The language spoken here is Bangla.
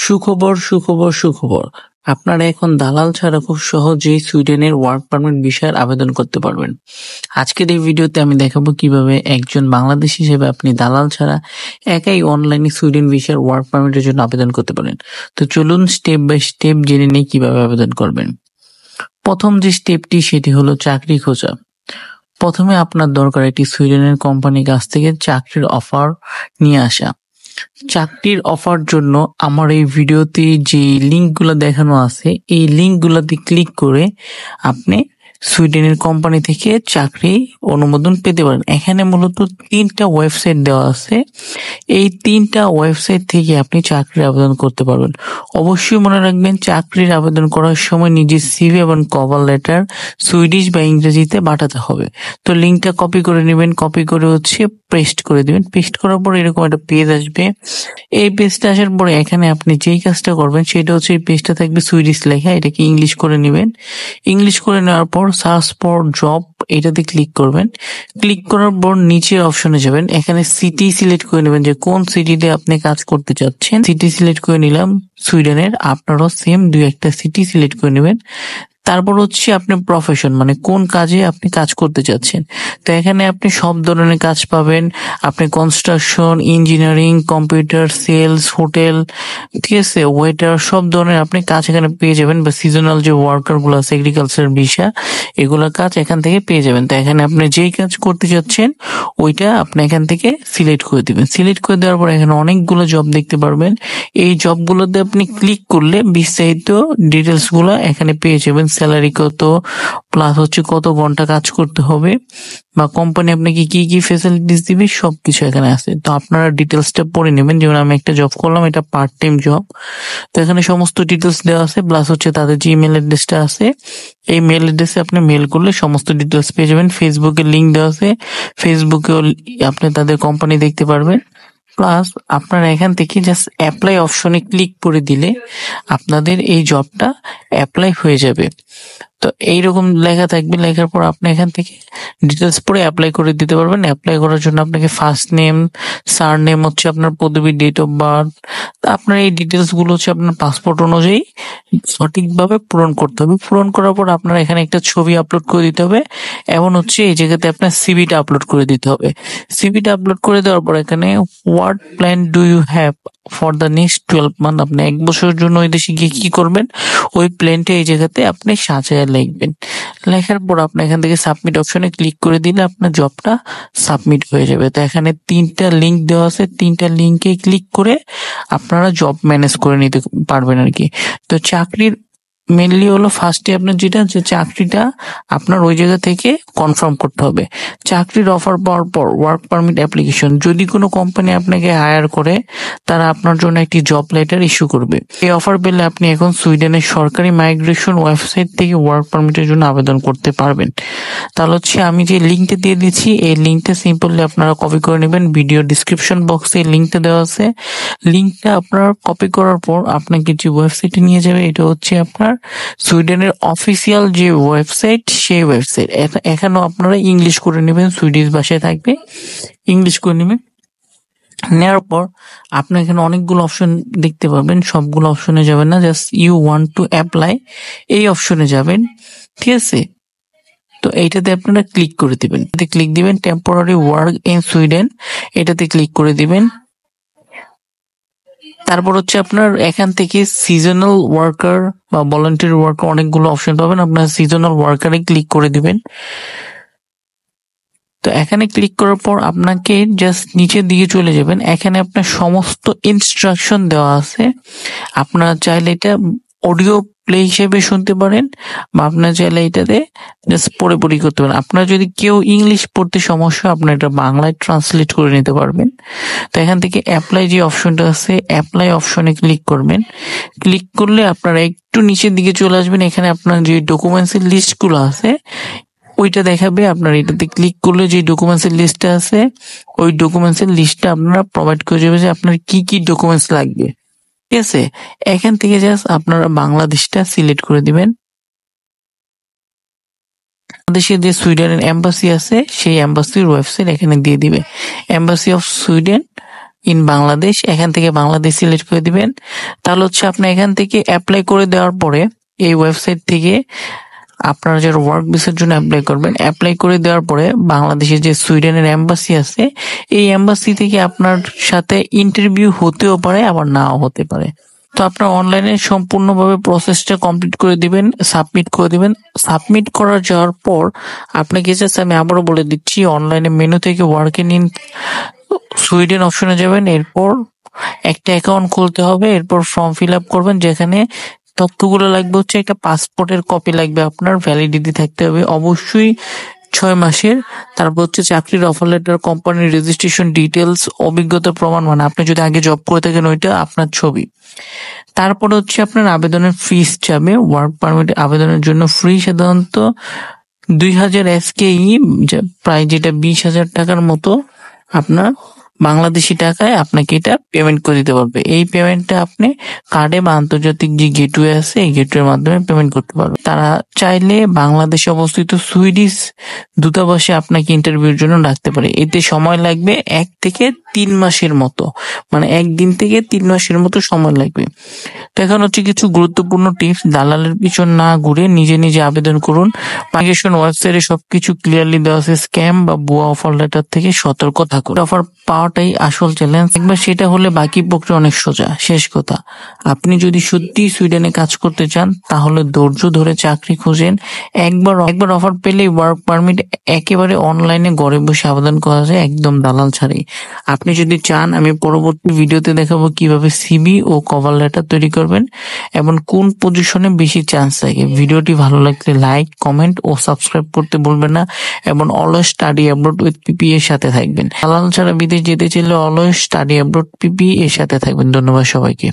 সুখবর সুখবর সুখবর আপনারা এখন দালাল ছাড়া খুব সহজেই সুইডেনের ওয়ার্ক পারমিট ভিসার আবেদন করতে পারবেন। আজকের এই ভিডিওতে আমি দেখাবো কিভাবে একজন বাংলাদেশী হিসেবে আপনি দালাল ছাড়া একাই অনলাইনে সুইডেন ভিসার ওয়ার্ক পারমিটের জন্য আবেদন করতে পারেন। তো চলুন স্টেপ বাই স্টেপ জেনে নিই কিভাবে আবেদন করবেন। প্রথম যে স্টেপটি সেটি হলো চাকরি খোঁজা। প্রথমে আপনার দরকার একটি সুইডেনের কোম্পানির কাছ থেকে চাকরির অফার নিয়ে আসা। চাকরির অফার জন্য আমার এই ভিডিওতে যে লিঙ্কগুলো দেখানো আছে এই লিঙ্কগুলোতে ক্লিক করে আপনি সুইডেনের কোম্পানি থেকে চাকরি অনুমোদন পেতে পারেন। এখানে মূলত 3টা ওয়েবসাইট দেওয়া আছে। এই 3টা ওয়েবসাইট থেকে আপনি চাকরির আবেদন করতে পারবেন। অবশ্যই মনে রাখবেন, চাকরির আবেদন করার সময় নিজের সিভি এবং কভার লেটার সুইডিশ বা ইংরেজিতে পাঠাতে হবে। তো লিঙ্কটা কপি করে নেবেন, কপি করে পেস্ট করে দিবেন। পেস্ট করার পর এরকম একটা পেজ আসবে। এই পেজটা আসার পরে এখানে আপনি যেই কাজটা করবেন সেটা হচ্ছে এই পেজটা থাকবে সুইডিশ লেখা, এটাকে ইংলিশ করে নেবেন। ইংলিশ করে নেওয়ার পর সার্চ ফর জব এটাতে ক্লিক করবেন। ক্লিক করার পর নিচের অপশনে যাবেন, এখানে সিটি সিলেক্ট করে নেবেন যে কোন সিটিতে আপনি কাজ করতে চাচ্ছেন। সিটি সিলেক্ট করে নিলাম সুইডেনের, আপনারাও সেম 2-1টা সিটি সিলেক্ট করে নেবেন। তারপর হচ্ছে আপনার প্রফেশন, মানে কোন কাজে আপনি কাজ করতে চাচ্ছেন। তো এখানে আপনি সব ধরনের কাজ পাবেন। আপনি construction, engineering, computer, sales, hotel, ঠিক আছে, ওয়েটার, সব ধরনের আপনি কাজ এখানে পেয়ে যাবেন। বা সিজনাল যে ওয়ার্কার গুলো আছে, এগ্রিকালচার ভিসা, এগুলোর কাজ এখান থেকে পেয়ে যাবেন। তো এখানে আপনি যেই কাজ করতে চাচ্ছেন ওইটা আপনি এখান থেকে সিলেক্ট করে দিবেন। সিলেক্ট করে দেওয়ার পর এখানে অনেকগুলো জব দেখতে পারবেন। এই জবগুলোতে আপনি ক্লিক করলে বিস্তারিত ডিটেলস গুলো এখানে পেয়ে যাবেন। স্যালারি কত, প্লাস হচ্ছে কত ঘন্টা কাজ করতে হবে, বা কোম্পানি আপনাকে কি কি ফেসিলিটিস দিবে, সবকিছু এখানে আছে। তো আপনারা ডিটেলসটা পড়ে নেবেন। যেমন আমি একটা জব করলাম, এটা পার্ট টাইম জব। তো এখানে সমস্ত ডিটেলস দেওয়া আছে, প্লাস হচ্ছে তাদের যে ইমেল অ্যাড্রেসটা আছে এই মেল অ্যাড্রেসে আপনি মেল করলে সমস্ত ডিটেলস পেয়ে যাবেন। ফেসবুকে লিঙ্ক দেওয়া আছে, ফেসবুকেও আপনি তাদের কোম্পানি দেখতে পারবেন। প্লাস আপনারা এখান থেকে জাস্ট অ্যাপ্লাই অপশনে ক্লিক করে দিলে আপনাদের এই জবটা অ্যাপ্লাই হয়ে যাবে। তো এইরকম লেখা থাকবে, লেখার পর আপনি এখান থেকে ডিটেলস পরে অ্যাপ্লাই করে দিতে পারবেন। অ্যাপ্লাই করার জন্য আপনাকে ফার্স্ট নেম, সার নেম হচ্ছে আপনার পদবী, ডেট অফ বার্থ, আপনার এই ডিটেলস গুলো হচ্ছে আপনার পাসপোর্ট অনুযায়ী সঠিকভাবে পূরণ করতে হবে। পূরণ করার পর আপনার এখানে একটা ছবি আপলোড করে দিতে হবে, এবং হচ্ছে এই জায়গাতে আপনার সিভিটা আপলোড করে দিতে হবে। সিভিটা আপলোড করে দেওয়ার পর এখানে what plan do you have for the next 12 month, আপনি 1 বছরের জন্য ওই দেশে গিয়ে কি করবেন ওই প্ল্যানটা এই জায়গাতে আপনি সাজায় লিখবেন। লেখার পর আপনি এখান থেকে সাবমিট অপশনে ক্লিক করে দিলে আপনার জবটা সাবমিট হয়ে যাবে। তো এখানে 3টা লিঙ্ক দেওয়া আছে, 3টা লিঙ্কে ক্লিক করে আপনারা জব ম্যানেজ করে নিতে পারবেন আর কি। তো চাকরির মেনলি হলো ফার্স্টে আপনার যেটা যে চাকরিটা আপনার ওই জায়গা থেকে কনফার্ম করতে হবে। চাকরির অফার পাওয়ার পর ওয়ার্ক পারমিট অ্যাপ্লিকেশন, যদি কোনো কোম্পানি আপনাকে হায়ার করে তারা আপনার জন্য একটি জব লেটার ইস্যু করবে। এই অফার পেলে আপনি এখন সুইডেনের সরকারি মাইগ্রেশন ওয়েবসাইট থেকে ওয়ার্ক পারমিটের জন্য আবেদন করতে পারবেন। তাহলে হচ্ছে আমি যে লিঙ্কটা দিয়ে দিচ্ছি এই লিঙ্কটা সিম্পলি আপনারা কপি করে নেবেন। ভিডিও ডিসক্রিপশন বক্সে লিঙ্কটা দেওয়া আছে। লিঙ্কটা আপনারা কপি করার পর আপনাকে যে ওয়েবসাইটে নিয়ে যাবে এটা হচ্ছে আপনার সুইডেনের অফিসিয়াল যে ওয়েবসাইট, সেই ওয়েবসাইট। এখানেও আপনারা ইংলিশ করে নেবেন, সুইডিশ ভাষায় থাকবে, ইংলিশ করে নেবেন। নেওয়ার পর আপনি এখানে অনেকগুলো অপশন দেখতে পাবেন, সবগুলো অপশনে যাবেন না, just you want to apply এই অপশনে যাবেন, ঠিক আছে। তো এইটাতে আপনারা ক্লিক করে দিবেন, এটাতে ক্লিক দিবেন টেম্পোরারি ওয়ার্ক ইন সুইডেন, এটাতে ক্লিক করে দিবেন। তারপর হচ্ছে আপনার এখান থেকে সিজনাল ওয়ার্কার বা ভলান্টিয়ার ওয়ার্কার অনেকগুলো অপশন পাবেন, আপনার সিজনাল ওয়ার্কারে ক্লিক করে দিবেন। তো এখানে ক্লিক করার পর আপনাকে জাস্ট নিচের দিকে চলে যাবেন, এখানে আপনার সমস্ত ইনস্ট্রাকশন দেওয়া আছে। আপনারা চাইলে এটা অডিও প্লে হিসেবে শুনতে পারেন, বা আপনার চাইলে এটাতে জাস্ট পড়ে করতে পারেন। আপনার যদি কেউ ইংলিশ পড়তে সমস্যা, আপনার এটা বাংলায় ট্রান্সলেট করে নিতে পারবেন। তো এখান থেকে অ্যাপ্লাই যে অপশনটা আছে অ্যাপ্লাই অপশনে ক্লিক করবেন। ক্লিক করলে আপনারা একটু নিচের দিকে চলে আসবেন, এখানে আপনার যে ডকুমেন্টসের লিস্টগুলো আছে ওইটা দেখাবে। আপনার এটাতে ক্লিক করলে যে ডকুমেন্টস এর লিস্টটা আছে ওই ডকুমেন্টস এর লিস্টটা আপনারা প্রোভাইড করে যাবে যে আপনার কি কি ডকুমেন্টস লাগবে, ঠিক আছে। এখান থেকে জাস্ট আপনারা বাংলাদেশটা সিলেক্ট করে দিবেন। বাংলাদেশের যে সুইডেনের এম্বাসি আছে সেই এম্বাসির ওয়েবসাইট এখানে দিয়ে দিবে, embassy of Sweden in Bangladesh, এখান থেকে বাংলাদেশ সিলেক্ট করে দিবেন। তাহলে হচ্ছে আপনি এখান থেকে অ্যাপ্লাই করে দেওয়ার পরে এই ওয়েবসাইট থেকে আপনারা যারা ওয়ার্ক ভিসার জন্য অ্যাপ্লাই করবেন, অ্যাপ্লাই করে দেওয়ার পরে বাংলাদেশে যে সুইডেনের এম্বাসি আছে, এই এম্বাসি থেকে আপনার সাথে ইন্টারভিউ হতেও পারে, আবার নাও হতে পারে। তো আপনার অনলাইনে সম্পূর্ণভাবে প্রসেসটা কমপ্লিট করে দিবেন, সাবমিট করে দিবেন। সাবমিট করার যাওয়ার পর আপনাকে জাস্ট আমি আবারও বলে দিচ্ছি, অনলাইনে মেনু থেকে ওয়ার্কিং ইন সুইডেন অপশনে যাবেন, এরপর একটা অ্যাকাউন্ট খুলতে হবে, এরপর ফর্ম ফিল আপ করবেন, যেখানে তথ্যগুলো লাগবে হচ্ছে একটা পাসপোর্টের কপি লাগবে, আপনার ভ্যালিডিটি থাকতে হবে অবশ্যই 6 মাসের। তারপর হচ্ছে চাকরির অফার লেটার, কোম্পানির রেজিস্ট্রেশন ডিটেলস, অভিজ্ঞতার প্রমাণ, মানে আপনি যদি আগে জব করে থাকেন ওইটা, আপনার ছবি। তারপরে হচ্ছে আপনার আবেদনের ফিস যাবে। ওয়ার্ক পারমিট আবেদনের জন্য ফ্রি সাধারণত 2000 SKE, প্রায় যেটা 20,000 টাকার মতো আপনার বাংলাদেশি টাকায় আপনাকে এটা পেমেন্ট করে দিতে পারবে। এই পেমেন্টটা আপনি কার্ডে বা আন্তর্জাতিক যে গেটওয়ে আছে এই গেটওয়ের মাধ্যমে পেমেন্ট করতে পারবে। তারা চাইলে বাংলাদেশে অবস্থিত সুইডিশ দূতাবাসে আপনাকে ইন্টারভিউর জন্য ডাকতে পারে। এতে সময় লাগবে 1 থেকে 3 মাসের মতো, মানে 1 দিন থেকে 3 মাসের মতো সময় লাগবে। তো এখন হচ্ছে কিছু গুরুত্বপূর্ণ টিপস, দালালের পিছন না ঘুরে নিজে নিজে আবেদন করুন। পাকিস্তান ওয়েবসাইটে সবকিছু ক্লিয়ারলি দেওয়া আছে, স্ক্যাম বা ভুয়া অফার লেটার থেকে সতর্ক থাকুন। অফার পাওয়াটাই আসল চ্যালেঞ্জ, একবার সেটা হলে বাকি প্রক্রিয়া অনেক সোজা। শেষ কথা, আপনি যদি সত্যি সুইডেনে কাজ করতে চান তাহলে ধৈর্য ধরে চাকরি খুঁজেন। একবার অফার পেলেই ওয়ার্ক পারমিট একেবারে অনলাইনে ঘরে বসে আবেদন করা যায়, একদম দালাল ছাড়াই। আপনি যদি চান আমি পরবর্তী ভিডিওতে দেখাবো কিভাবে সিভি ও কভার লেটার তৈরি করবেন এবং কোন পজিশনে বেশি চান্স থাকে। ভিডিওটি ভালো লাগলে লাইক, কমেন্ট ও সাবস্ক্রাইব করতে ভুলবেন না এবং অলওয়েজ স্টাডি অ্যাব্রড উইথ পিপি এর সাথে থাকবেন। দালাল ছাড়া বিদেশ যেতে চাইলে অলওয়েজ স্টাডি অ্যাব্রড পিপি এর সাথে থাকবেন। ধন্যবাদ সবাইকে।